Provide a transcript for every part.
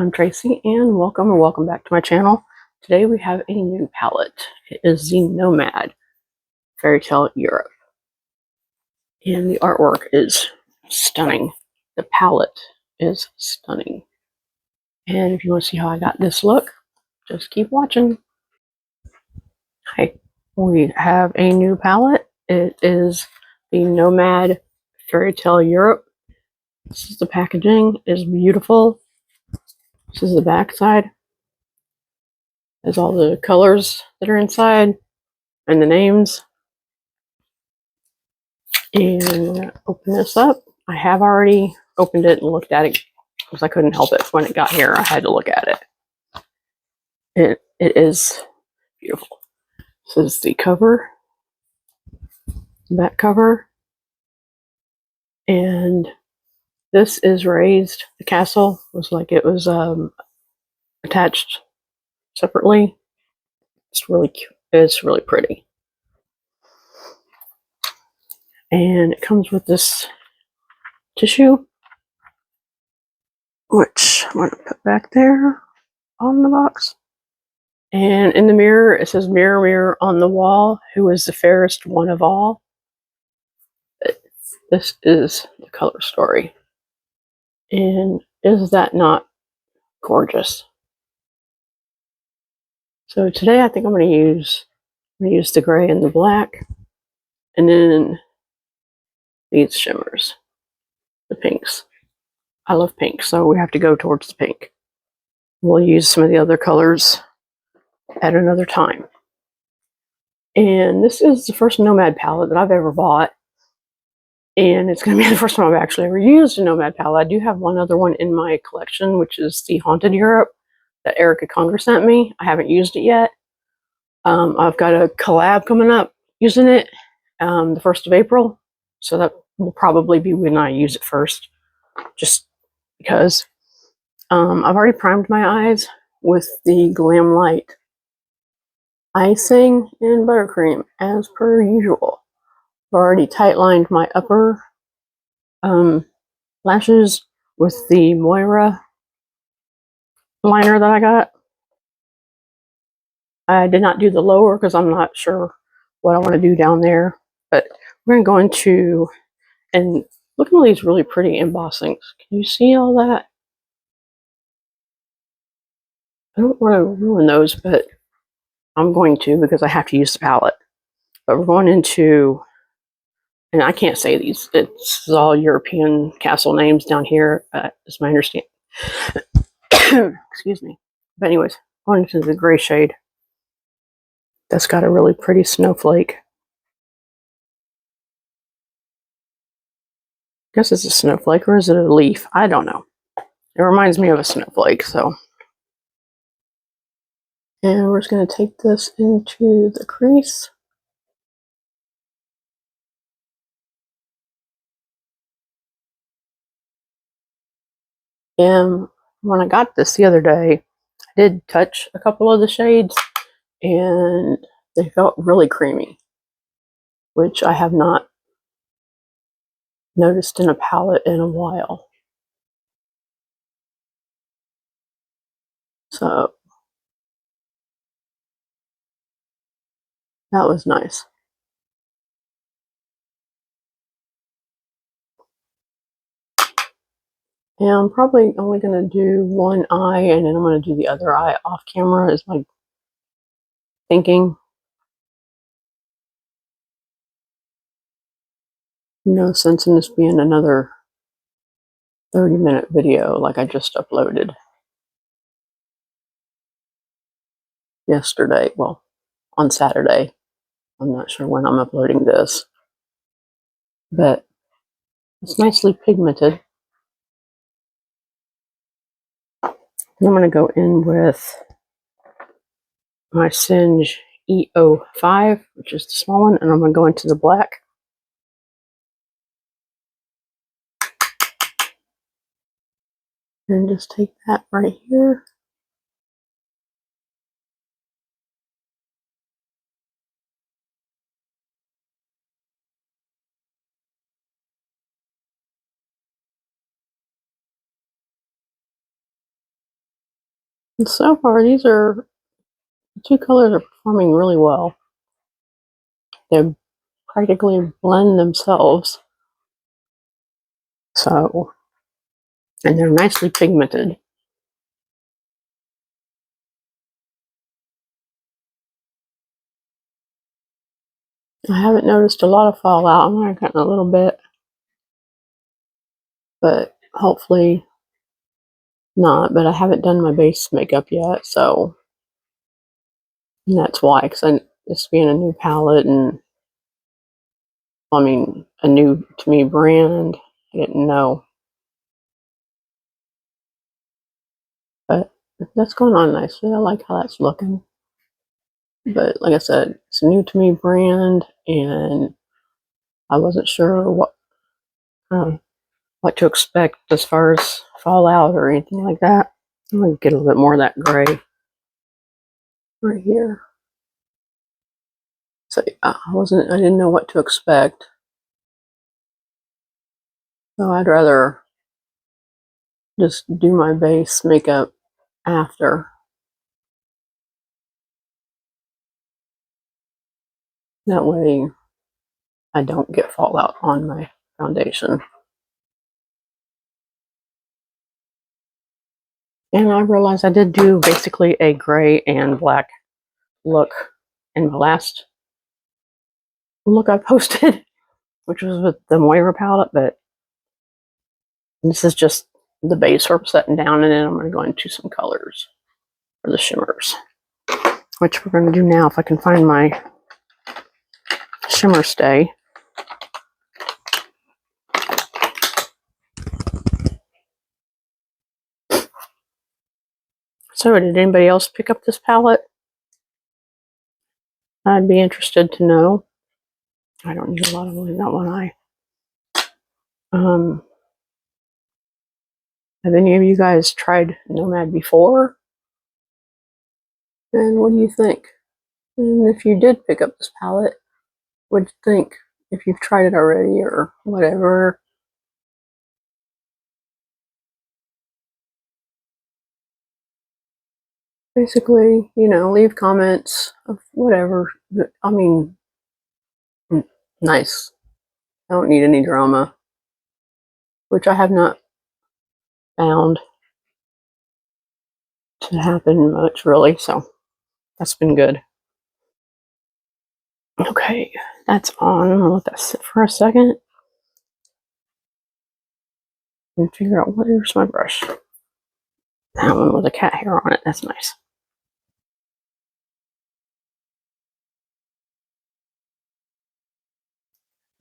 I'm Tracy and welcome back to my channel. Today we have a new palette. It is the Nomad Fairytale Europe. And the artwork is stunning. The palette is stunning. And if you want to see how I got this look, just keep watching. Hi, we have a new palette. It is the Nomad Fairytale Europe. This is the packaging. It is beautiful. This is the back side. There's all the colors that are inside and the names. And open this up. I have already opened it and looked at it because I couldn't help it. When it got here, I had to look at it. It is beautiful. This is the cover, back cover, and this is raised. The castle was like it was attached separately. It's really cute. It's really pretty. And it comes with this tissue, which I'm going to put back there on the box. And in the mirror, it says, "Mirror, mirror on the wall, who is the fairest one of all?" This is the color story. And is that not gorgeous? So today I think I'm going to use the gray and the black, and then these shimmers, the pinks. I love pink, so we have to go towards the pink. We'll use some of the other colors at another time. And this is the first Nomad palette that I've ever bought. And it's going to be the first time I've actually ever used a Nomad palette. I do have one other one in my collection, which is the Haunted Europe that Erica Conger sent me. I haven't used it yet. I've got a collab coming up using it the 1st of April. So that will probably be when I use it first, just because. I've already primed my eyes with the Glam Light icing and buttercream, as per usual. I've already tight lined my upper lashes with the Moira liner that I got. I did not do the lower because I'm not sure what I want to do down there. But we're going to go into, and look at all these really pretty embossings. Can you see all that? I don't want to ruin those, but I'm going to because I have to use the palette. But we're going into, and I can't say these. It's all European castle names down here, is my understanding. Excuse me. But anyways, going into the gray shade. That's got a really pretty snowflake. I guess it's a snowflake, or is it a leaf? I don't know. It reminds me of a snowflake, so. And we're just going to take this into the crease. And when I got this the other day, I did touch a couple of the shades, and they felt really creamy, which I have not noticed in a palette in a while. So that was nice. And I'm probably only going to do one eye, and then I'm going to do the other eye off camera, is my thinking. No sense in this being another 30-minute video like I just uploaded yesterday. Well, on Saturday. I'm not sure when I'm uploading this, but it's nicely pigmented. And I'm going to go in with my Singe EO5, which is the small one, and I'm going to go into the black. And just take that right here. And so far, the two colors are performing really well. They practically blend themselves. So, and they're nicely pigmented. I haven't noticed a lot of fallout. I might have gotten a little bit, but hopefully not. But I haven't done my base makeup yet, so and that's why. Because this being a new palette and I mean a new to me brand, I didn't know, but that's going on nicely. I like how that's looking. But like I said, it's a new to me brand, and I wasn't sure what to expect as far as fallout or anything like that. I'm gonna get a little bit more of that gray right here. So yeah, I didn't know what to expect. So I'd rather just do my base makeup after. That way I don't get fallout on my foundation. And I realized I did do basically a gray and black look in the last look I posted, which was with the Moira palette, but this is just the base we're setting down, and then I'm going to go into some colors for the shimmers, which we're going to do now if I can find my shimmer stay. So did anybody else pick up this palette? I'd be interested to know. I don't need a lot of only got one eye. Have any of you guys tried Nomad before? And what do you think? And if you did pick up this palette, what do you think? If you've tried it already or whatever. Basically, leave comments of whatever. I mean, nice. I don't need any drama, which I have not found to happen much, really. So that's been good. Okay, that's on. I'm gonna let that sit for a second and figure out where's my brush. That one with a cat hair on it. That's nice.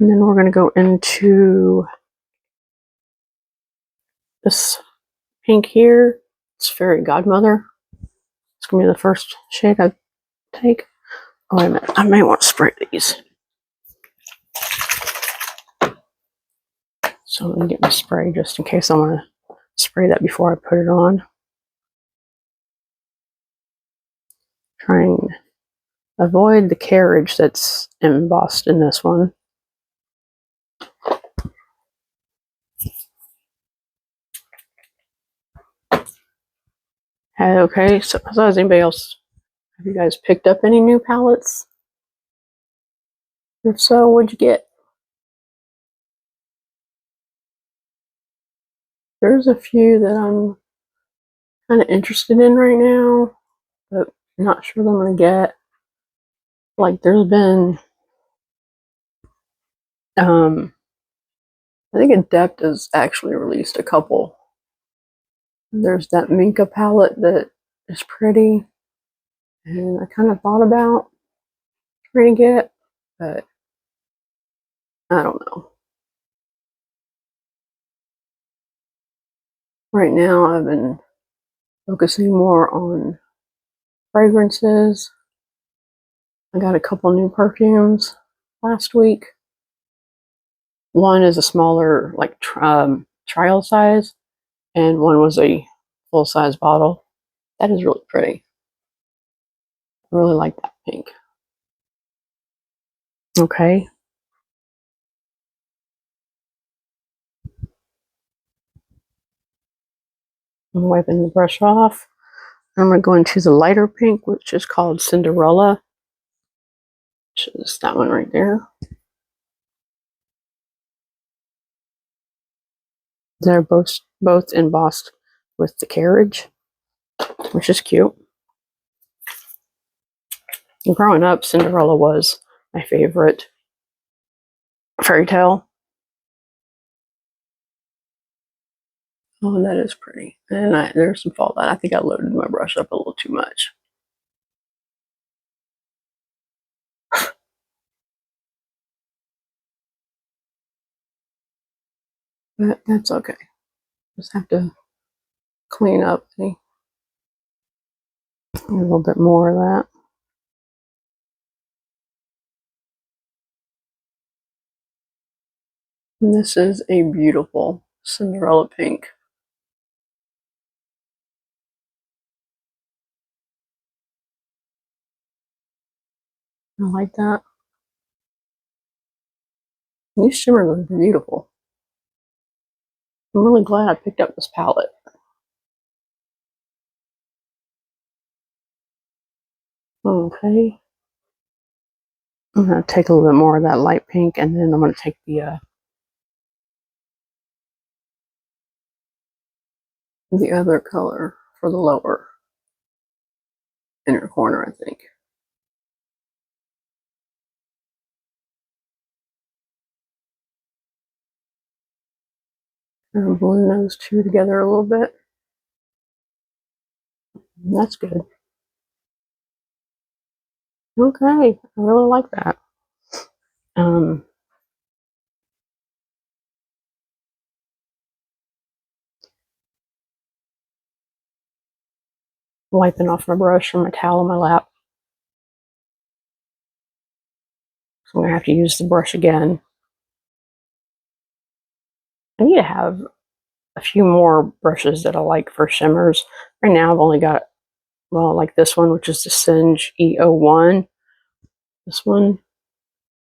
And then we're going to go into this pink here. It's Fairy Godmother. It's going to be the first shade I take. Oh, wait a minute. I may want to spray these. So let me get my spray just in case I want to spray that before I put it on. Try and avoid the carriage that's embossed in this one. Okay, so has anybody else, have you guys picked up any new palettes? If so, what'd you get? There's a few that I'm kind of interested in right now, but not sure that I'm going to get. Like there's been, I think Adept has actually released a couple. There's that Minka palette that is pretty, and I kind of thought about trying to get, but I don't know. Right now I've been focusing more on fragrances. I got a couple new perfumes last week. One is a smaller, like trial size, and one was a full size bottle. That is really pretty. I really like that pink. Okay. I'm wiping the brush off. I'm going to go into the lighter pink, which is called Cinderella, which is that one right there. They're both embossed with the carriage, which is cute. And growing up, Cinderella was my favorite fairy tale. Oh, that is pretty. And there's some fallout. I think I loaded my brush up a little too much. But that's okay. Just have to clean up a little bit more of that. And this is a beautiful Cinderella pink. I like that. These shimmers are beautiful. I'm really glad I picked up this palette. Okay. I'm going to take a little bit more of that light pink, and then I'm going to take the other color for the lower inner corner, I think. And blend those two together a little bit. That's good. Okay, I really like that. Wiping off my brush from my towel on my lap. So I'm going to have to use the brush again. I need to have a few more brushes that I like for shimmers. Right now I've only got, well, like this one, which is the Singe E01. This one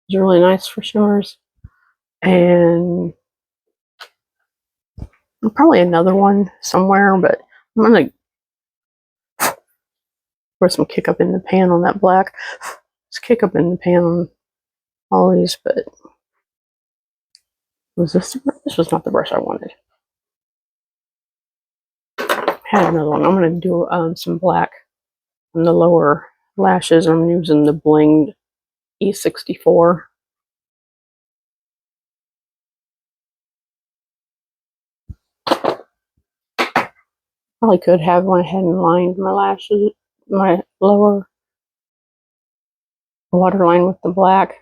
is really nice for shimmers. And probably another one somewhere, but I'm going to pour some kick up in the pan on that black. Let's kick up in the pan on all these, but was this was not the brush I wanted. I had another one. I'm going to do some black on the lower lashes. I'm using the Blinged E64. Probably could have went ahead and lined my lashes, my lower waterline with the black,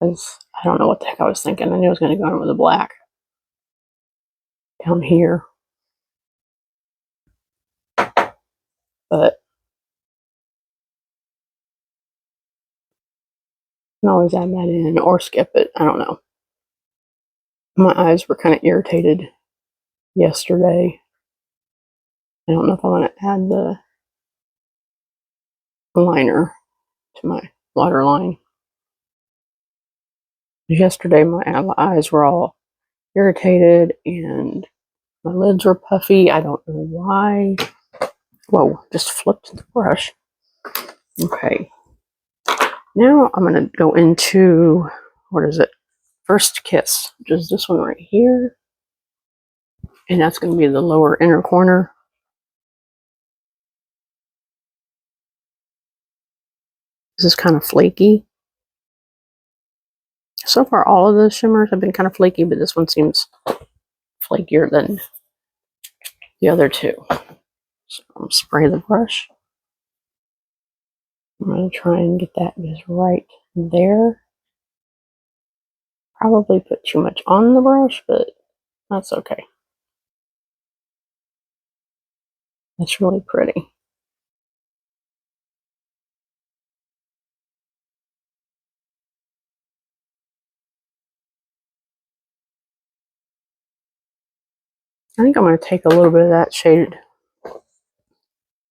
because I don't know what the heck I was thinking. I knew I was going to go in with the black down here, but I can always add that in or skip it. I don't know. My eyes were kind of irritated yesterday. I don't know if I want to add the liner to my waterline. Yesterday my eyes were all irritated and my lids were puffy. I don't know why. Whoa, just flipped the brush. Okay. Now I'm going to go into, what is it? First Kiss, which is this one right here. And that's going to be the lower inner corner. This is kind of flaky. So far, all of the shimmers have been kind of flaky, but this one seems flakier than the other two. So I'm spray the brush. I'm going to try and get that just right there. Probably put too much on the brush, but that's okay. It's really pretty. I think I'm going to take a little bit of that shaded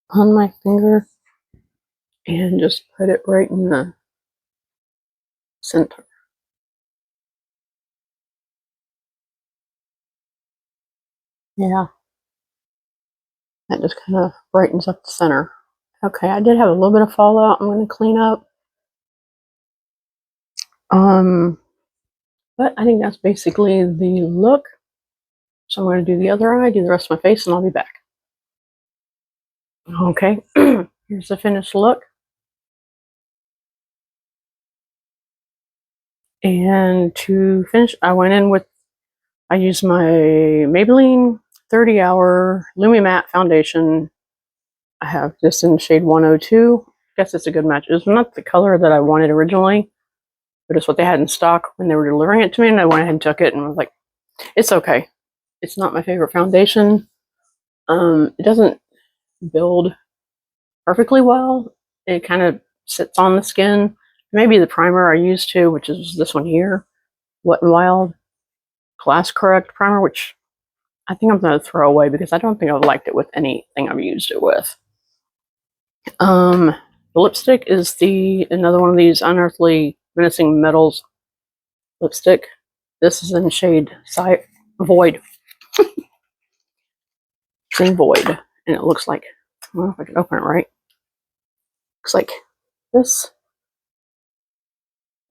on my finger and just put it right in the center. Yeah, That just kind of brightens up the center. Okay, I did have a little bit of fallout I'm going to clean up. But I think that's basically the look. So I'm going to do the other eye, do the rest of my face, and I'll be back. Okay, here's the finished look. And to finish, I used my Maybelline 30 Hour Lumi Matte Foundation. I have this in shade 102. I guess it's a good match. It's not the color that I wanted originally, but it's what they had in stock when they were delivering it to me, and I went ahead and took it and was like, it's okay. It's not my favorite foundation. It doesn't build perfectly well. It kind of sits on the skin. Maybe the primer I used too, which is this one here, Wet n Wild Class Correct primer, which I think I'm going to throw away because I don't think I've liked it with anything I've used it with. The lipstick is another one of these Unearthly Menacing Metals lipstick. This is in shade Void. It's in Void, and it looks like, I don't know if I can open it right. Looks like this.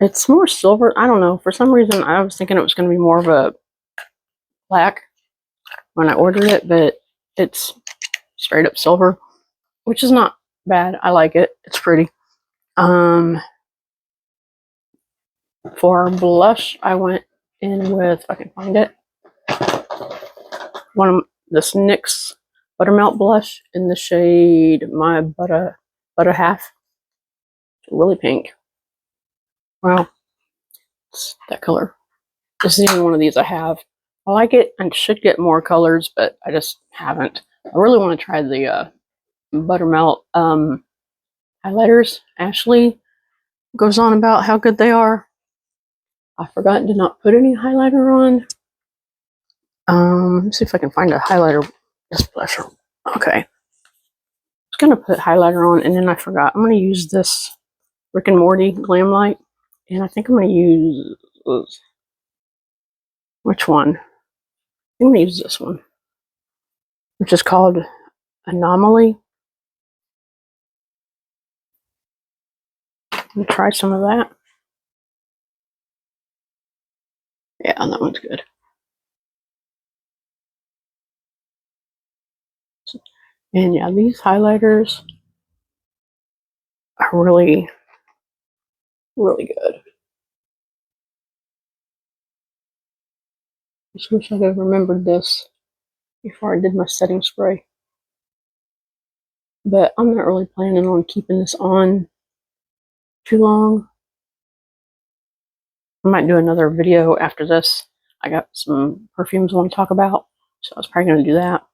It's more silver. I don't know. For some reason, I was thinking it was going to be more of a black when I ordered it, but it's straight up silver, which is not bad. I like it. It's pretty. For blush, I went in with, if I can find it, this NYX Buttermelt blush in the shade My Butter Half. It's really pink. Wow, it's that color. This is even one of these I have. I like it and should get more colors, but I just haven't. I really want to try the Buttermelt highlighters. Ashley goes on about how good they are. I forgot to not put any highlighter on. Let's see if I can find a highlighter. This blusher. Okay. I was going to put highlighter on, and then I forgot. I'm going to use this Rick and Morty Glam Light, and I think I'm going to use... Which one? I'm going to use this one, which is called Anomaly. I'll try some of that. Yeah, that one's good. And yeah, these highlighters are really, really good. Just wish I could have remembered this before I did my setting spray. But I'm not really planning on keeping this on too long. I might do another video after this. I got some perfumes I want to talk about, so I was probably going to do that.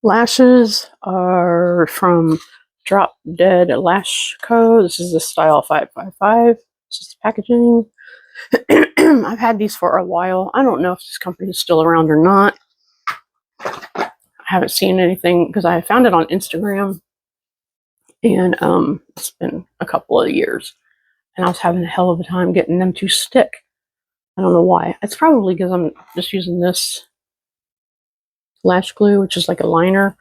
Lashes are from Drop Dead Lash Co. This is the Style 555. This is the packaging. I've had these for a while. I don't know if this company is still around or not. I haven't seen anything because I found it on Instagram, and it's been a couple of years, and I was having a hell of a time getting them to stick. I don't know why. It's probably because I'm just using this lash glue, which is like a liner,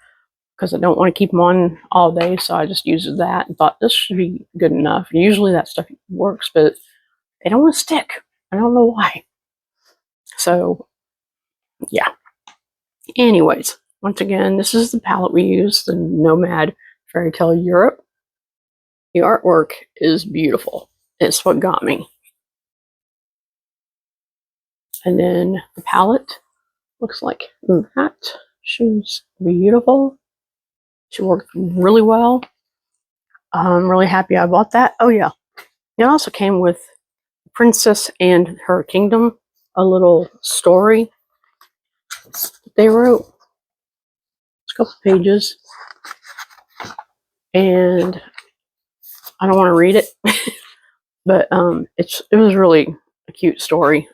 because I don't want to keep them on all day, so I just used that and thought this should be good enough. Usually that stuff works, but they don't want to stick. I don't know why. So, yeah. Anyways, once again, this is the palette we use, the Nomad Fairytale Europe. The artwork is beautiful. It's what got me. And then the palette looks like that. She's beautiful. She worked really well. I'm really happy I bought that. Oh yeah. It also came with Princess and Her Kingdom, a little story that they wrote. It's a couple pages. And I don't want to read it, but it was really a cute story.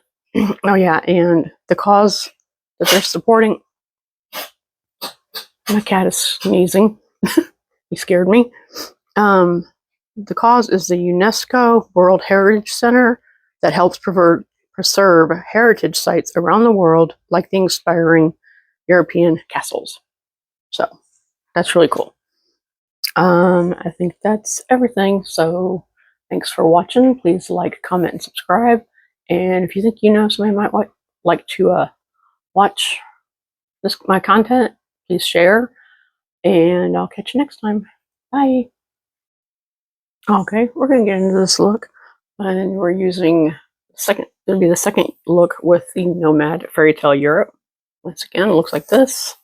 Oh yeah, and the cause that they're supporting. My cat is sneezing. He scared me. The cause is the UNESCO World Heritage Center that helps preserve heritage sites around the world like the inspiring European castles. So that's really cool. I think that's everything. So thanks for watching. Please like, comment, and subscribe. And if you think you know somebody might like to watch my content, please share. And I'll catch you next time. Bye. Okay, we're gonna get into this look, and we're using it'll be the second look with the Nomad Fairytale Europe. Once again, it looks like this.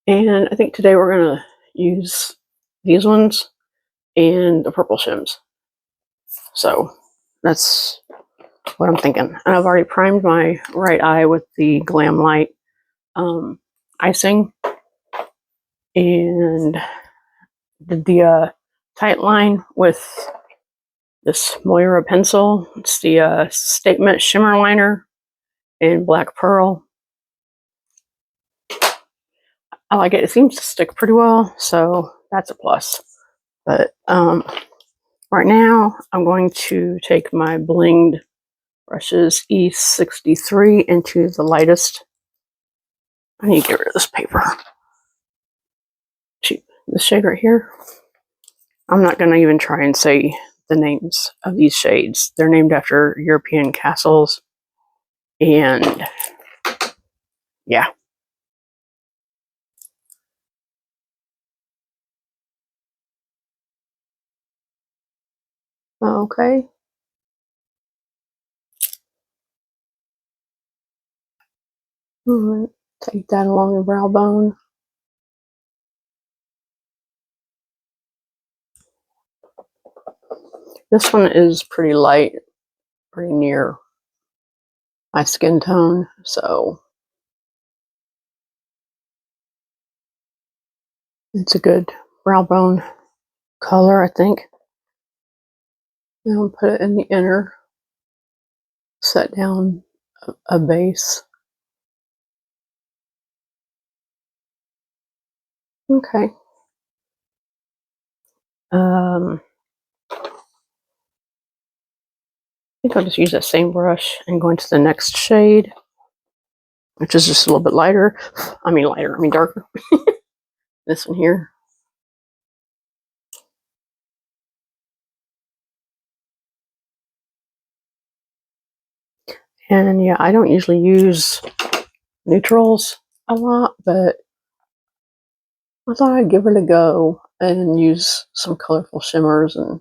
And I think today we're gonna use these ones and the purple shims. So that's what I'm thinking. And I've already primed my right eye with the Glam Light icing, and did the tight line with this Moira pencil. It's the Statement Shimmer Liner in Black Pearl. I like it. It seems to stick pretty well, so that's a plus. But right now, I'm going to take my blinged brushes E63 into the lightest. I need to get rid of this paper. This shade right here. I'm not going to even try and say the names of these shades. They're named after European castles. And yeah. Okay. Take that along the brow bone. This one is pretty light, pretty near my skin tone, so it's a good brow bone color, I think. Now put it in the inner, set down a base. Okay. I think I'll just use that same brush and go into the next shade, which is just a little bit lighter. I mean darker. This one here. And yeah, I don't usually use neutrals a lot, but I thought I'd give it a go and use some colorful shimmers, and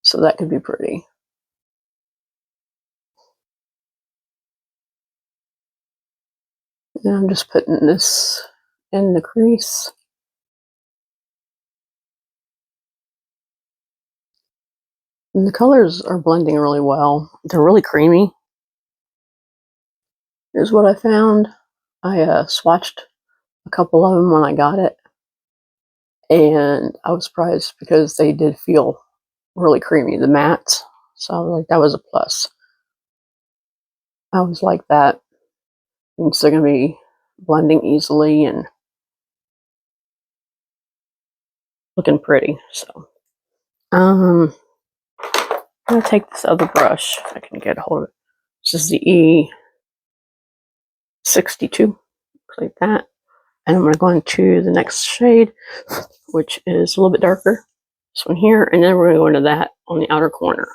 so that could be pretty. And I'm just putting this in the crease. And the colors are blending really well. They're really creamy, is what I found. I swatched a couple of them when I got it, and I was surprised because they did feel really creamy, the mattes. So I was like, that was a plus. I was like, that means they're going to be blending easily and looking pretty. So I'm going to take this other brush, if I can get a hold of it. This is the E62, looks like that. And I'm going to go into the next shade, which is a little bit darker. This one here, and then we're going to go into that on the outer corner.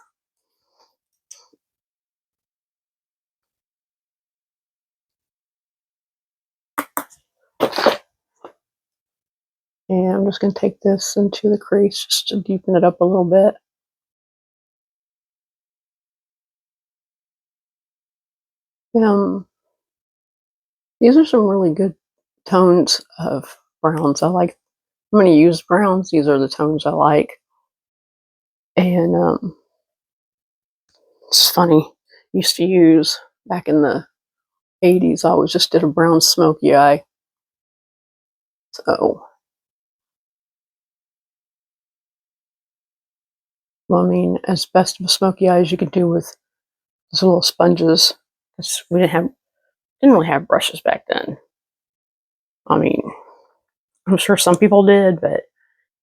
And I'm just going to take this into the crease just to deepen it up a little bit. These are some really good tones of browns. I'm going to use browns. These are the tones I like. And it's funny. Used to use, back in the 80s, I always just did a brown smoky eye. So, well, I mean, as best of a smoky eye as you could do with those little sponges. We didn't really have brushes back then. I mean, I'm sure some people did, but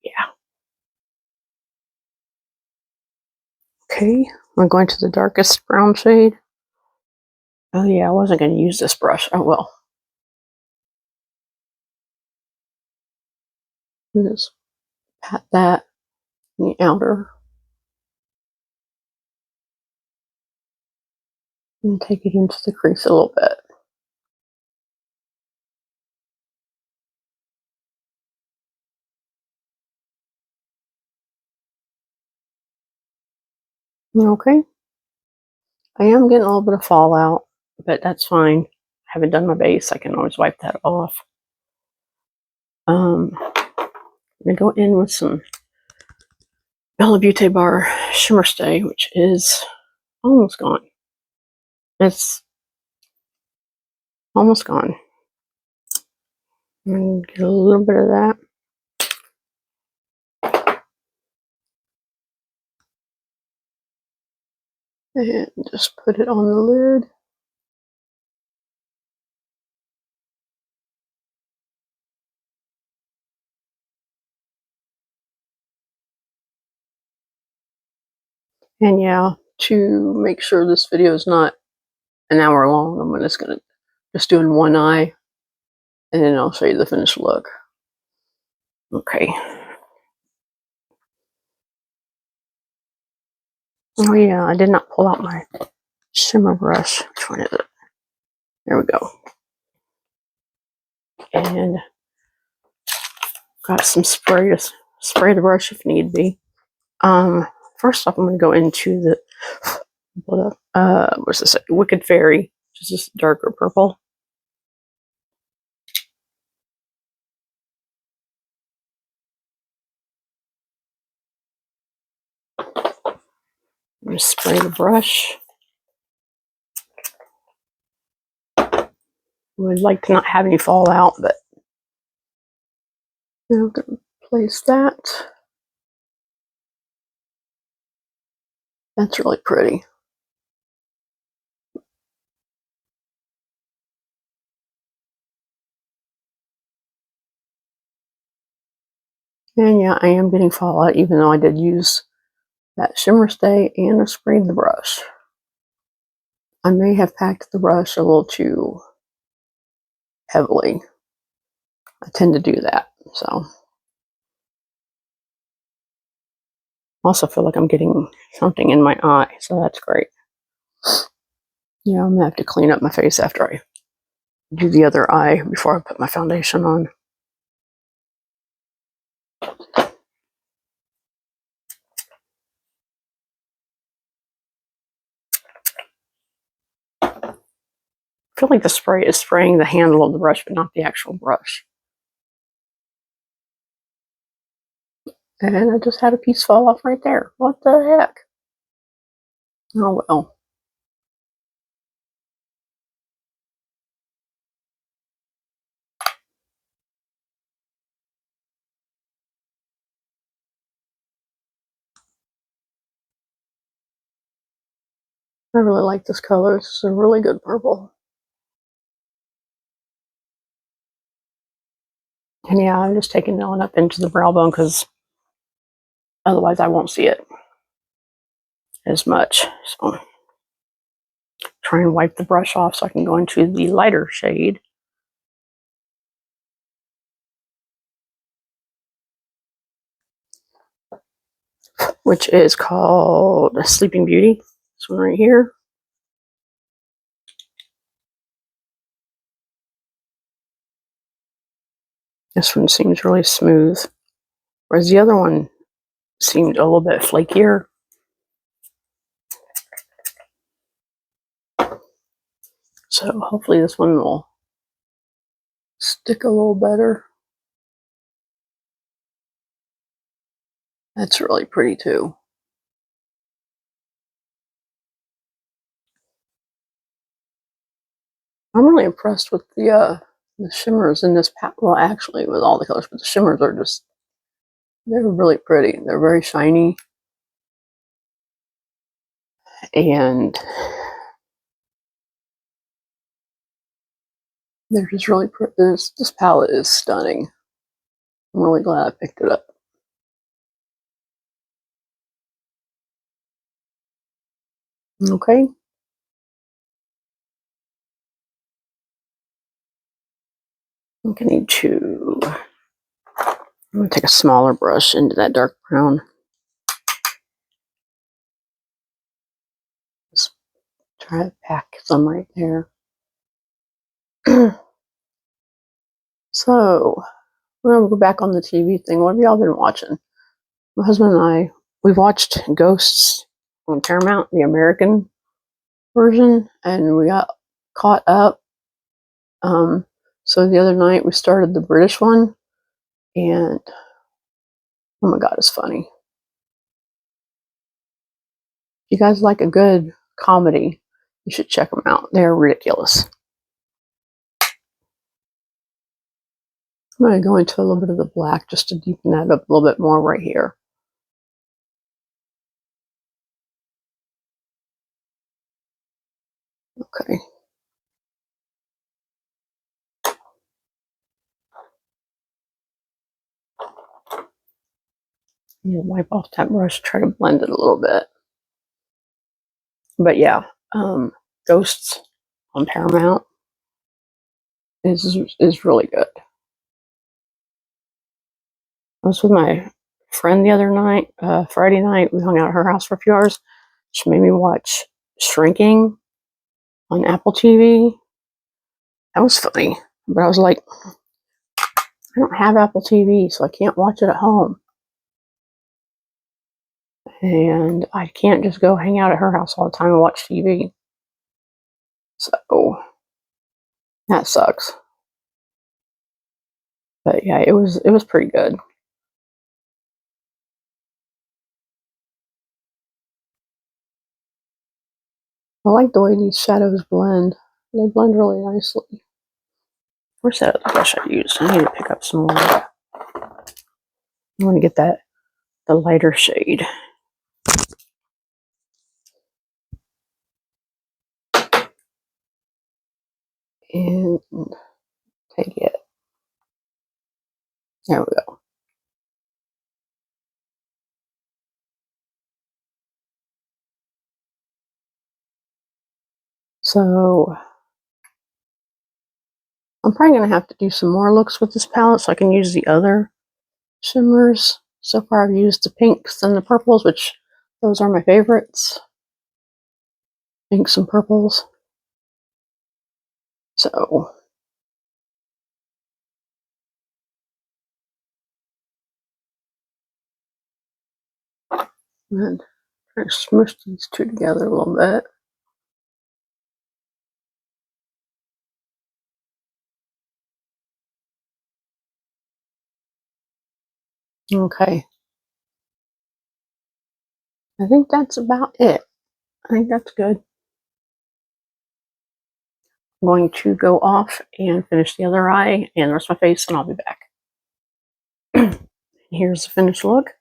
yeah. Okay, I'm going to the darkest brown shade. Oh yeah, I wasn't going to use this brush. Oh well. Just pat that in the outer and take it into the crease a little bit. Okay. I am getting a little bit of fallout, but that's fine. I haven't done my base. I can always wipe that off. I'm going to go in with some Bella Beauty Bar Shimmer Stay, which is almost gone. It's almost gone. And get a little bit of that. And just put it on the lid. And yeah, to make sure this video is not an hour long, I'm just going to do in one eye, and then I'll show you the finished look. Okay. Oh yeah, I did not pull out my shimmer brush. Which one is it? There we go. And got some spray to spray the brush if need be. First off, I'm going to go into the what's this? Wicked Fairy, which is this darker purple. I'm going to spray the brush. Would like to not have any fallout, but I'm going to place that. That's really pretty. And yeah, I am getting fallout, even though I did use that shimmer stay and I sprayed the brush. I may have packed the brush a little too heavily. I tend to do that, so. Also feel like I'm getting something in my eye, so that's great. Yeah, I'm gonna have to clean up my face after I do the other eye before I put my foundation on. I feel like the spray is spraying the handle of the brush, but not the actual brush. And I just had a piece fall off right there. What the heck? Oh well. I really like this color. It's a really good purple. And yeah, I'm just taking that one up into the brow bone because otherwise I won't see it as much. So try and wipe the brush off so I can go into the lighter shade. Which is called Sleeping Beauty. This one right here. This one seems really smooth, whereas the other one seemed a little bit flakier. So hopefully this one will stick a little better. That's really pretty too. I'm really impressed with the shimmers in this palette. Well, actually, with all the colors, but the shimmers are just, they're really pretty. They're very shiny. And they're just really pretty. This palette is stunning. I'm really glad I picked it up. Okay. I'm gonna need to. I'm gonna take a smaller brush into that dark brown. Just try to pack some right there. So we're gonna go back on the TV thing. What have y'all been watching? My husband and I, we watched Ghosts on Paramount, the American version, and we got caught up. So the other night we started the British one, and oh my god, it's funny. If you guys like a good comedy, you should check them out. They're ridiculous. I'm going to go into a little bit of the black just to deepen that up a little bit more right here. Okay. You wipe off that brush, try to blend it a little bit. But yeah, Ghosts on Paramount is really good. I was with my friend the other night, Friday night. We hung out at her house for a few hours. She made me watch Shrinking on Apple TV. That was funny, but I was like, I don't have Apple TV, so I can't watch it at home. And I can't just go hang out at her house all the time and watch TV. So that sucks. But yeah, it was pretty good. I like the way these shadows blend. They blend really nicely. Where's that other brush I used? I need to pick up some more. I want to get the lighter shade. And take it. There we go. So I'm probably going to have to do some more looks with this palette so I can use the other shimmers. So far I've used the pinks and the purples, which those are my favorites. Pinks and purples. So and try to smoosh these two together a little bit. Okay. I think that's about it. I think that's good. I'm going to go off and finish the other eye and the rest of my face, and I'll be back. Here's the finished look.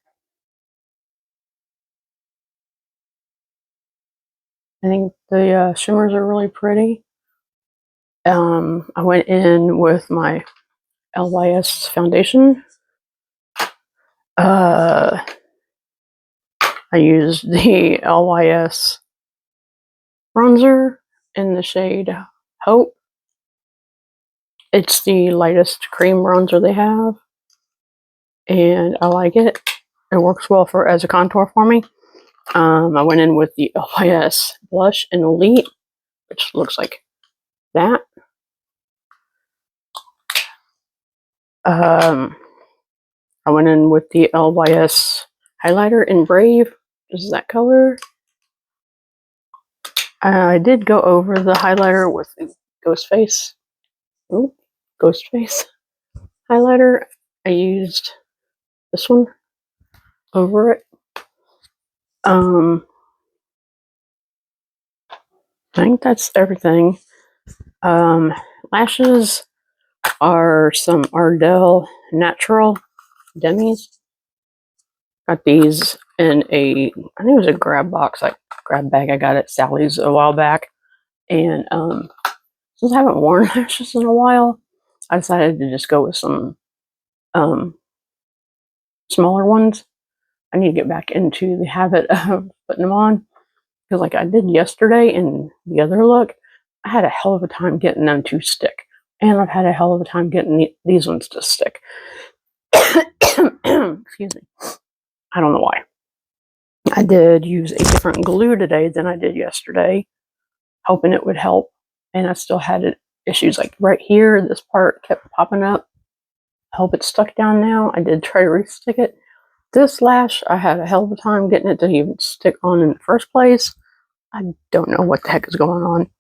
I think the shimmers are really pretty. I went in with my LYS foundation. I used the LYS bronzer in the shade Hope. It's the lightest cream bronzer they have, and I like it. It works well as a contour for me. I went in with the LYS blush in Elite, which looks like that. I went in with the LYS highlighter in Brave. This is that color. I did go over the highlighter with the Ghostface. Ooh, Ghostface highlighter. I used this one over it. I think that's everything. Lashes are some Ardell Natural Demis. Got these in I think it was a grab bag I got at Sally's a while back. And since I haven't worn lashes in a while, I decided to just go with some smaller ones. I need to get back into the habit of putting them on because like I did yesterday and the other look, I had a hell of a time getting them to stick. And I've had a hell of a time getting these ones to stick. Excuse me. I don't know why. I did use a different glue today than I did yesterday, hoping it would help. And I still had issues like right here. This part kept popping up. I hope it's stuck down now. I did try to re-stick it. This lash, I had a hell of a time getting it to even stick on in the first place. I don't know what the heck is going on.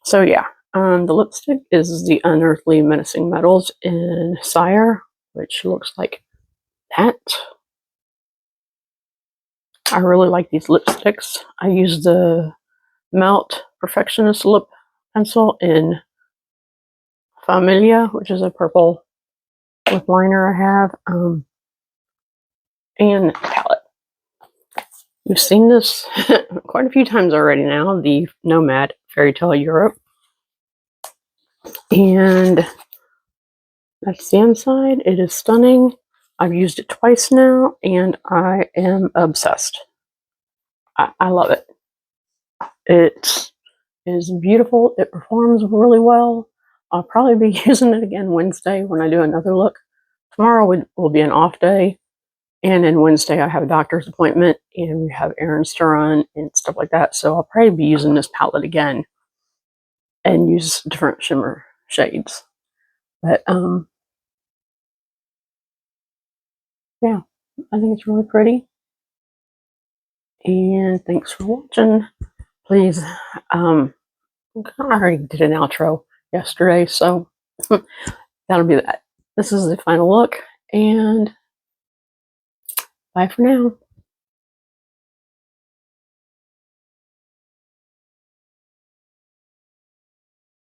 So yeah, the lipstick is the Unearthly Menacing Metals in Sire, which looks like that. I really like these lipsticks. I use the Melt Perfectionist Lip Pencil in Familia, which is a purple lip liner I have, and palette. You've seen this quite a few times already now, the Nomad Fairytale Europe. And that's the inside. It is stunning. I've used it twice now, and I am obsessed. I love it. It is beautiful. It performs really well. I'll probably be using it again Wednesday when I do another look. Tomorrow will be an off day. And then Wednesday I have a doctor's appointment and we have errands to run and stuff like that. So I'll probably be using this palette again and use different shimmer shades. But yeah, I think it's really pretty. And thanks for watching. Please, I already did an outro yesterday, so that'll be that. This is the final look, and bye for now.